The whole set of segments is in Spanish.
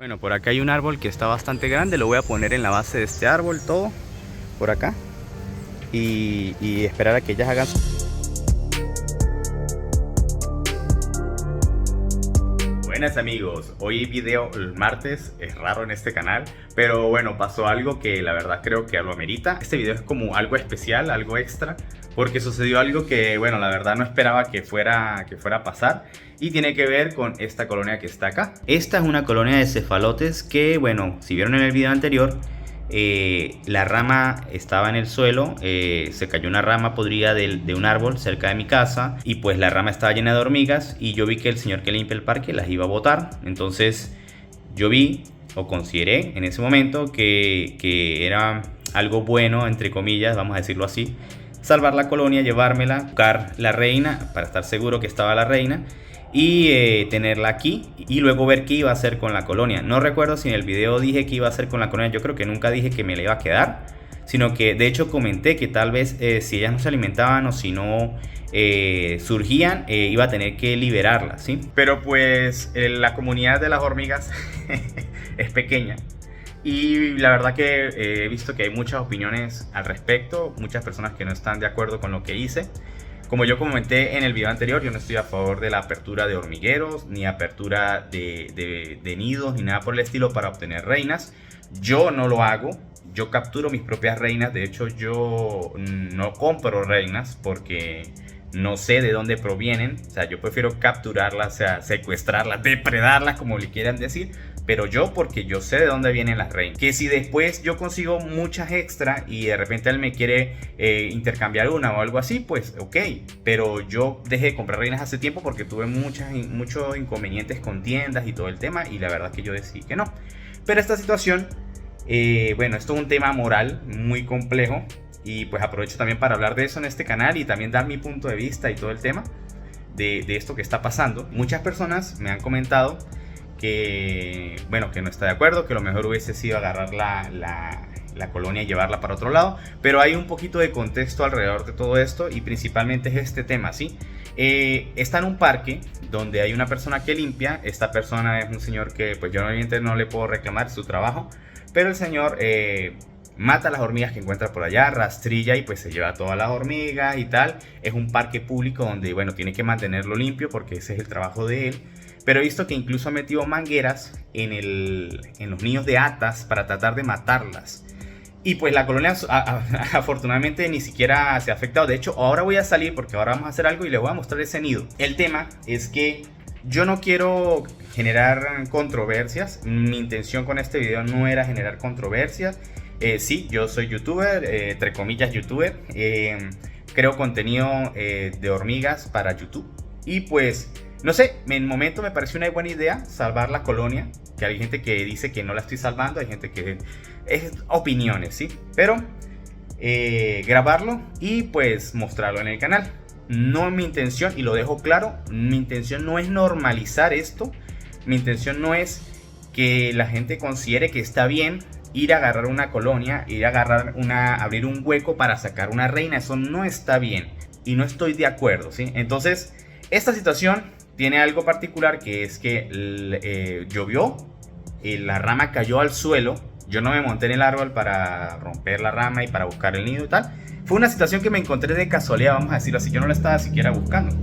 Bueno, por acá hay un árbol que está bastante grande. Lo voy a poner en la base de este árbol, todo por acá. Y esperar a que ellas hagan Buenas amigos, hoy video el martes, es raro en este canal, pero bueno, pasó algo que la verdad creo que lo amerita. Este video es como algo especial, algo extra, porque sucedió algo que bueno, la verdad no esperaba que fuera a pasar, y tiene que ver con esta colonia que está acá. Esta es una colonia de cefalotes que bueno, si vieron en el video anterior, la rama estaba en el suelo, se cayó una rama podrida de un árbol cerca de mi casa y pues la rama estaba llena de hormigas y yo vi que el señor que limpia el parque las iba a botar. Entonces yo vi o consideré en ese momento que era algo bueno, entre comillas, vamos a decirlo así, salvar la colonia, llevármela, buscar la reina para estar seguro que estaba la reina y tenerla aquí y luego ver qué iba a hacer con la colonia. No recuerdo si en el video dije qué iba a hacer con la colonia. Yo creo que nunca dije que me la iba a quedar, sino que de hecho comenté que tal vez si ellas no se alimentaban o si no surgían, iba a tener que liberarlas, ¿sí? Pero pues la comunidad de las hormigas es pequeña y la verdad que he visto que hay muchas opiniones al respecto, muchas personas que no están de acuerdo con lo que hice. Como yo comenté en el video anterior, yo no estoy a favor de la apertura de hormigueros, ni apertura de nidos, ni nada por el estilo para obtener reinas. Yo no lo hago, yo capturo mis propias reinas. De hecho, yo no compro reinas porque no sé de dónde provienen. O sea, yo prefiero capturarlas, o sea, secuestrarlas, depredarlas, como le quieran decir. Pero yo, porque yo sé de dónde vienen las reinas. Que si después yo consigo muchas extra y de repente él me quiere intercambiar una o algo así, pues ok. Pero yo dejé de comprar reinas hace tiempo porque tuve muchos inconvenientes con tiendas y todo el tema. Y la verdad que yo decidí que no. Pero esta situación, bueno, esto es un tema moral muy complejo. Y pues aprovecho también para hablar de eso en este canal y también dar mi punto de vista y todo el tema de esto que está pasando. Muchas personas me han comentado que bueno, que no está de acuerdo, que lo mejor hubiese sido agarrar la colonia y llevarla para otro lado, pero hay un poquito de contexto alrededor de todo esto y principalmente es este tema, ¿sí? Está en un parque donde hay una persona que limpia. Esta persona es un señor que pues yo obviamente no le puedo reclamar su trabajo, pero el señor mata las hormigas que encuentra por allá, rastrilla y pues se lleva todas las hormigas y tal. Es un parque público donde bueno, tiene que mantenerlo limpio porque ese es el trabajo de él. Pero he visto que incluso ha metido mangueras en los nidos de atas para tratar de matarlas. Y pues la colonia afortunadamente ni siquiera se ha afectado. De hecho, ahora voy a salir porque ahora vamos a hacer algo y les voy a mostrar ese nido. El tema es que yo no quiero generar controversias. Mi intención con este video no era generar controversias. Sí, yo soy youtuber, entre comillas youtuber. Creo contenido de hormigas para YouTube. Y pues no sé, en el momento me pareció una buena idea salvar la colonia. Que hay gente que dice que no la estoy salvando, hay gente que es opiniones, ¿sí? Pero grabarlo y pues mostrarlo en el canal. No es mi intención, y lo dejo claro, mi intención no es normalizar esto. Mi intención no es que la gente considere que está bien ir a agarrar una colonia, ir a agarrar abrir un hueco para sacar una reina. Eso no está bien y no estoy de acuerdo, ¿sí? Entonces, esta situación tiene algo particular, que es que llovió, la rama cayó al suelo. Yo no me monté en el árbol para romper la rama y para buscar el nido y tal. Fue una situación que me encontré de casualidad, vamos a decirlo así. Yo no la estaba siquiera buscando.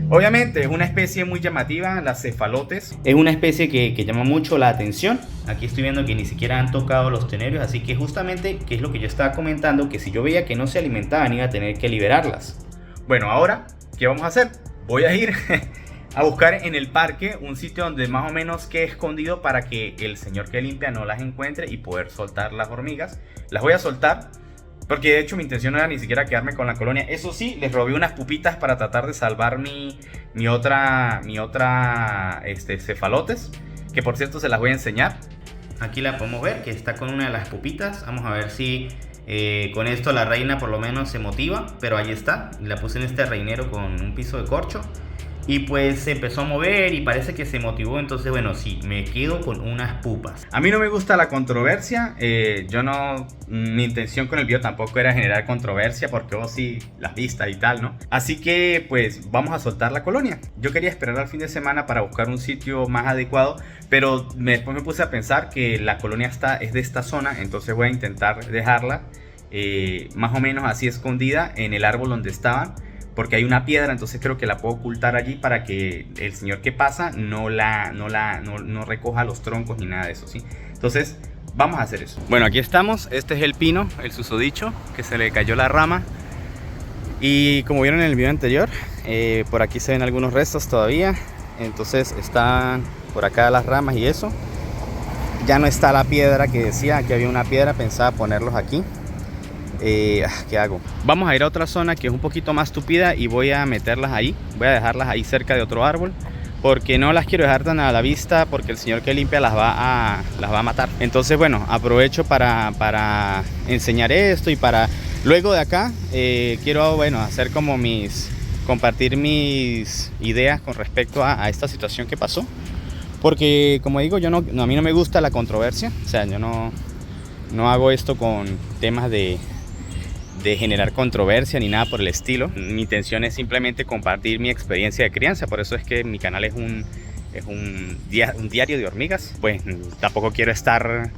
Obviamente es una especie muy llamativa, las cefalotes. Es una especie que llama mucho la atención. Aquí estoy viendo que ni siquiera han tocado los tenerios. Así que justamente, que es lo que yo estaba comentando, que si yo veía que no se alimentaban, iba a tener que liberarlas. Bueno, ahora, ¿qué vamos a hacer? Voy a ir a buscar en el parque un sitio donde más o menos quede escondido para que el señor que limpia no las encuentre y poder soltar las hormigas. Las voy a soltar porque de hecho mi intención no era ni siquiera quedarme con la colonia. Eso sí, les robé unas pupitas para tratar de salvar mi otra cefalotes, que por cierto se las voy a enseñar. Aquí la podemos ver que está con una de las pupitas. Vamos a ver si con esto la reina por lo menos se motiva, pero ahí está. La puse en este reinero con un piso de corcho. Y pues se empezó a mover y parece que se motivó. Entonces bueno, sí, me quedo con unas pupas. A mí no me gusta la controversia. Mi intención con el video tampoco era generar controversia, porque vos sí las vistas y tal, ¿no? Así que pues vamos a soltar la colonia. Yo quería esperar al fin de semana para buscar un sitio más adecuado, pero después me puse a pensar que la colonia es de esta zona, entonces voy a intentar dejarla más o menos así escondida en el árbol donde estaban, porque hay una piedra, entonces creo que la puedo ocultar allí para que el señor que pasa no recoja los troncos ni nada de eso, ¿sí? Entonces vamos a hacer eso. Bueno, aquí estamos. Este es el pino, el susodicho, que se le cayó la rama. Y como vieron en el video anterior, por aquí se ven algunos restos todavía. Entonces están por acá las ramas y eso. Ya no está la piedra que decía, que había una piedra, pensaba ponerlos aquí. ¿Qué hago? Vamos a ir a otra zona que es un poquito más tupida y voy a meterlas ahí. Voy a dejarlas ahí cerca de otro árbol, porque no las quiero dejar tan a la vista, porque el señor que limpia las va a matar. Entonces bueno, aprovecho para enseñar esto, y para luego de acá quiero hacer como compartir mis ideas con respecto a esta situación que pasó, porque como digo, a mí no me gusta la controversia. O sea, yo no hago esto con temas de generar controversia ni nada por el estilo. Mi intención es simplemente compartir mi experiencia de crianza. Por eso es que mi canal es un diario de hormigas. Pues tampoco quiero estar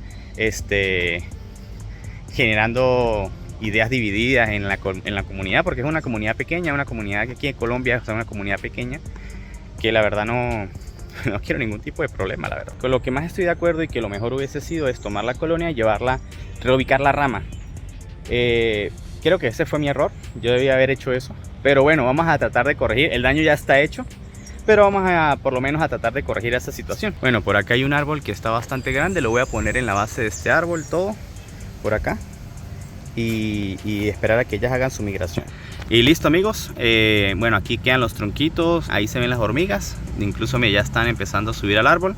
generando ideas divididas en la comunidad, porque es una comunidad pequeña, una comunidad que aquí en Colombia es una comunidad pequeña, que la verdad no quiero ningún tipo de problema, la verdad. Con lo que más estoy de acuerdo, y que lo mejor hubiese sido, es tomar la colonia y reubicar la rama. Creo que ese fue mi error, yo debía haber hecho eso. Pero bueno, vamos a tratar de corregir. El daño ya está hecho, pero vamos a por lo menos a tratar de corregir esta situación. Bueno, por acá hay un árbol que está bastante grande. Lo voy a poner en la base de este árbol, todo por acá, y esperar a que ellas hagan su migración. Y listo, amigos. Bueno, aquí quedan los tronquitos, ahí se ven las hormigas. Incluso ya están empezando a subir al árbol.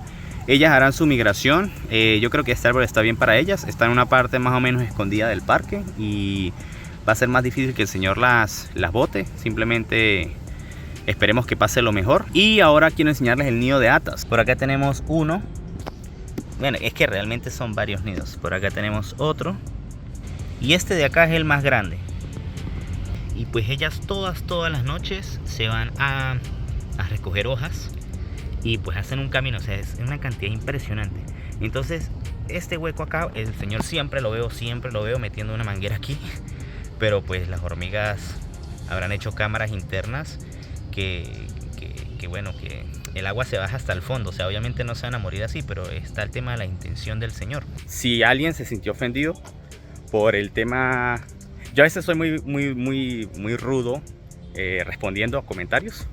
Ellas harán su migración. Yo creo que este árbol está bien para ellas. Está en una parte más o menos escondida del parque, y va a ser más difícil que el señor las bote. Simplemente esperemos que pase lo mejor. Y ahora quiero enseñarles el nido de atas. Por acá tenemos uno. Bueno, es que realmente son varios nidos. Por acá tenemos otro, y este de acá es el más grande. Y pues ellas todas las noches se van a recoger hojas, y pues hacen un camino. O sea, es una cantidad impresionante. Entonces este hueco acá, el señor siempre lo veo metiendo una manguera aquí. Pero pues las hormigas habrán hecho cámaras internas que el agua se baja hasta el fondo. O sea, obviamente no se van a morir así, pero está el tema de la intención del señor. Si alguien se sintió ofendido por el tema, yo a veces soy muy rudo respondiendo a comentarios,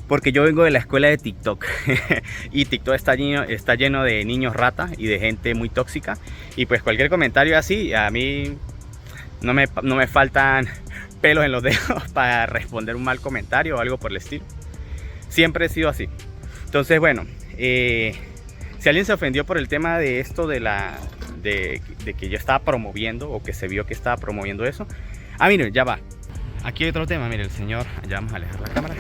porque yo vengo de la escuela de TikTok y TikTok está lleno de niños rata y de gente muy tóxica, y pues cualquier comentario así, a mí no me faltan pelos en los dedos para responder un mal comentario o algo por el estilo. Siempre he sido así. Entonces bueno, si alguien se ofendió por el tema de esto de que yo estaba promoviendo, o que se vio que estaba promoviendo eso, miren, ya va. Aquí hay otro tema. Miren, el señor, ya vamos a alejar la cámara.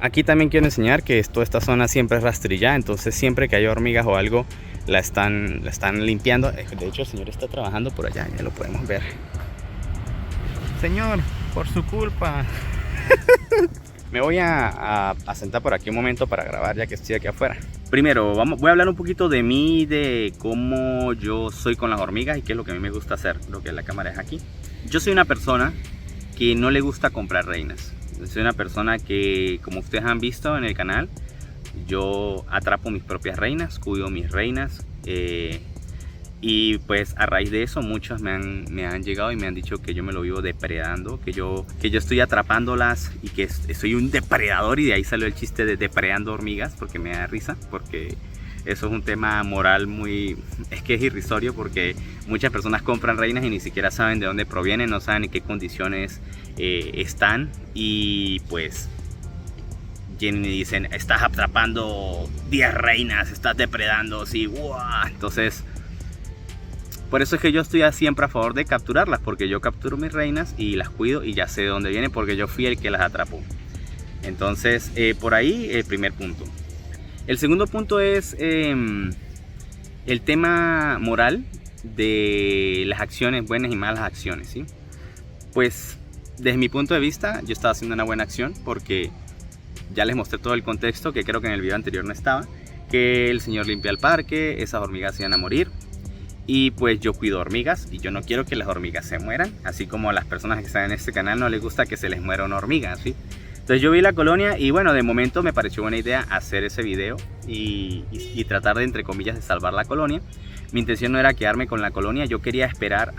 Aquí también quiero enseñar que toda esta zona siempre es rastrillada, entonces siempre que hay hormigas o algo, la están limpiando. De hecho, el señor está trabajando por allá, ya lo podemos ver. Señor, por su culpa. Me voy a sentar por aquí un momento para grabar, ya que estoy aquí afuera. Primero, voy a hablar un poquito de mí, de cómo yo soy con las hormigas y qué es lo que a mí me gusta hacer. Lo que la cámara es aquí. Yo soy una persona que no le gusta comprar reinas. Soy una persona que, como ustedes han visto en el canal, yo atrapo mis propias reinas, cuido mis reinas, y pues a raíz de eso muchos me han llegado y me han dicho que yo me lo vivo depredando, que yo estoy atrapándolas y que soy un depredador, y de ahí salió el chiste de depredando hormigas, porque me da risa, porque eso es un tema moral es que es irrisorio, porque muchas personas compran reinas y ni siquiera saben de dónde provienen, no saben en qué condiciones están, y pues vienen y dicen: estás atrapando 10 reinas, estás depredando, sí, ¡guau! Entonces, por eso es que yo estoy siempre a favor de capturarlas, porque yo capturo mis reinas y las cuido y ya sé de dónde vienen, porque yo fui el que las atrapó. Entonces, por ahí el primer punto. El segundo punto es el tema moral de las acciones, buenas y malas acciones, ¿sí? Pues desde mi punto de vista yo estaba haciendo una buena acción porque ya les mostré todo el contexto que creo que en el video anterior no estaba, que el señor limpia el parque, esas hormigas se iban a morir y pues yo cuido hormigas y yo no quiero que las hormigas se mueran, así como a las personas que están en este canal no les gusta que se les muera una hormiga, ¿sí? Entonces yo vi la colonia y bueno, de momento me pareció buena idea hacer ese video y tratar de, entre comillas, de salvar la colonia. Mi intención no era quedarme con la colonia, yo quería esperar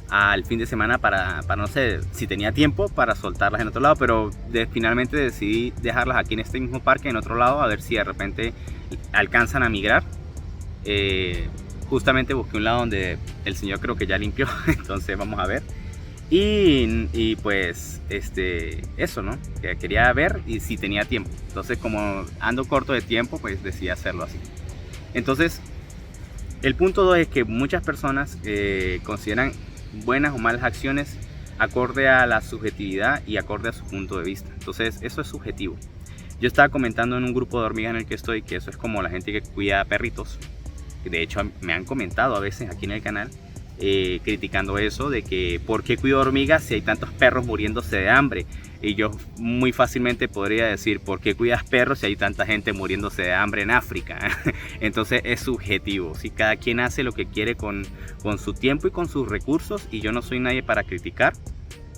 al fin de semana para no sé si tenía tiempo para soltarlas en otro lado, pero finalmente decidí dejarlas aquí en este mismo parque en otro lado, a ver si de repente alcanzan a migrar. Justamente busqué un lado donde el señor creo que ya limpió, entonces vamos a ver. Y pues eso, ¿no? Que quería ver y si tenía tiempo. Entonces como ando corto de tiempo, pues decidí hacerlo así. Entonces el punto 2 es que muchas personas consideran buenas o malas acciones acorde a la subjetividad y acorde a su punto de vista. Entonces eso es subjetivo. Yo estaba comentando en un grupo de hormigas en el que estoy que eso es como la gente que cuida perritos. De hecho me han comentado a veces aquí en el canal criticando eso de que por qué cuido hormigas si hay tantos perros muriéndose de hambre. Y yo muy fácilmente podría decir por qué cuidas perros si hay tanta gente muriéndose de hambre en África. Entonces es subjetivo, ¿sí? Cada quien hace lo que quiere con su tiempo y con sus recursos y yo no soy nadie para criticar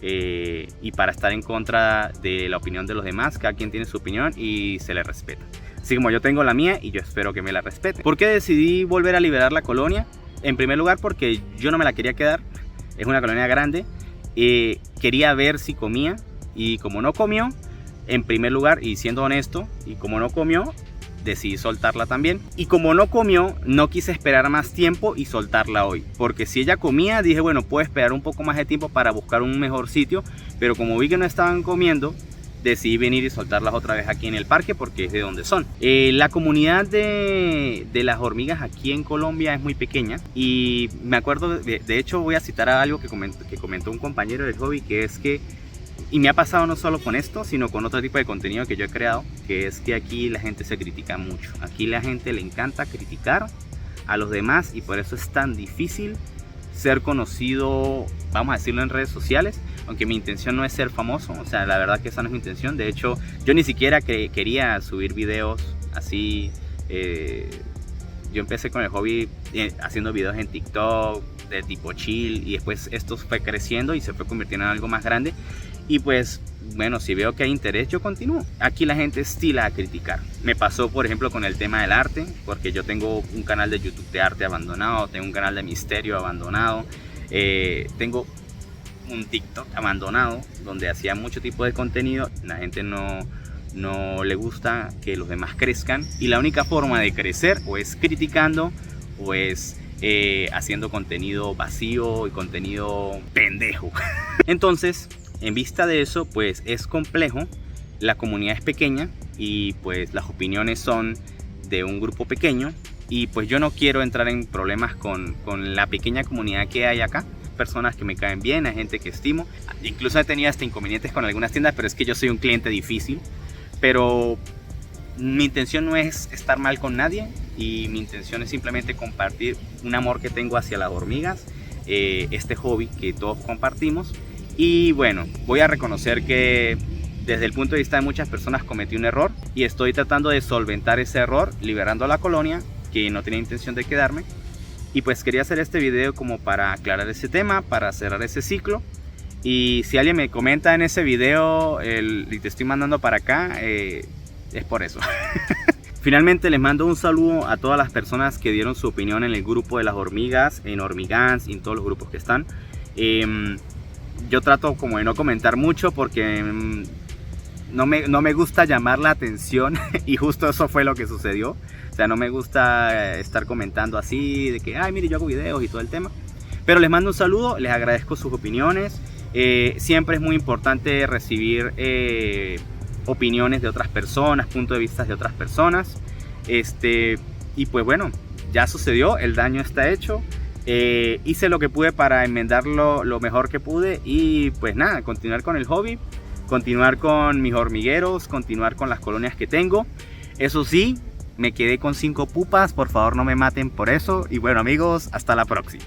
y para estar en contra de la opinión de los demás. Cada quien tiene su opinión y se le respeta, así como yo tengo la mía y yo espero que me la respeten. ¿Por qué decidí volver a liberar la colonia? En primer lugar porque yo no me la quería quedar, es una colonia grande, quería ver si comía y como no comió, en primer lugar, y siendo honesto, y como no comió, decidí soltarla también. Y como no comió, no quise esperar más tiempo y soltarla hoy, porque si ella comía, dije bueno, puedo esperar un poco más de tiempo para buscar un mejor sitio, pero como vi que no estaban comiendo, decidí venir y soltarlas otra vez aquí en el parque porque es de donde son. La comunidad de las hormigas aquí en Colombia es muy pequeña y me acuerdo, de hecho voy a citar algo que comentó un compañero del hobby, que es que, y me ha pasado no solo con esto, sino con otro tipo de contenido que yo he creado, que es que aquí la gente se critica mucho. Aquí la gente le encanta criticar a los demás y por eso es tan difícil ser conocido, vamos a decirlo, en redes sociales, aunque mi intención no es ser famoso, o sea, la verdad que esa no es mi intención. De hecho, yo ni siquiera quería subir videos así. Yo empecé con el hobby haciendo videos en TikTok de tipo chill y después esto fue creciendo y se fue convirtiendo en algo más grande. Y pues, bueno, si veo que hay interés, yo continúo. Aquí la gente estila a criticar. Me pasó, por ejemplo, con el tema del arte, porque yo tengo un canal de YouTube de arte abandonado, tengo un canal de misterio abandonado, tengo un TikTok abandonado, donde hacía mucho tipo de contenido. La gente no le gusta que los demás crezcan. Y la única forma de crecer o es criticando o es haciendo contenido vacío y contenido pendejo. Entonces, en vista de eso, pues es complejo, la comunidad es pequeña y pues las opiniones son de un grupo pequeño y pues yo no quiero entrar en problemas con la pequeña comunidad que hay acá. Personas que me caen bien, hay gente que estimo, incluso he tenido hasta inconvenientes con algunas tiendas, pero es que yo soy un cliente difícil, pero mi intención no es estar mal con nadie y mi intención es simplemente compartir un amor que tengo hacia las hormigas, este hobby que todos compartimos. Y bueno, voy a reconocer que desde el punto de vista de muchas personas cometí un error y estoy tratando de solventar ese error liberando a la colonia, que no tenía intención de quedarme. Y pues quería hacer este video como para aclarar ese tema, para cerrar ese ciclo. Y si alguien me comenta en ese video y te estoy mandando para acá, es por eso. Finalmente les mando un saludo a todas las personas que dieron su opinión en el grupo de las hormigas, en Hormigans y en todos los grupos que están. Yo trato como de no comentar mucho porque no me gusta llamar la atención y justo eso fue lo que sucedió. O sea, no me gusta estar comentando así de que, ay, mire, yo hago videos y todo el tema. Pero les mando un saludo, les agradezco sus opiniones. Siempre es muy importante recibir opiniones de otras personas, puntos de vista de otras personas. Y pues bueno, ya sucedió, el daño está hecho. Hice lo que pude para enmendarlo lo mejor que pude y pues nada, continuar con el hobby, continuar con mis hormigueros, continuar con las colonias que tengo. Eso sí, me quedé con 5 pupas, por favor no me maten por eso. Y bueno amigos, hasta la próxima.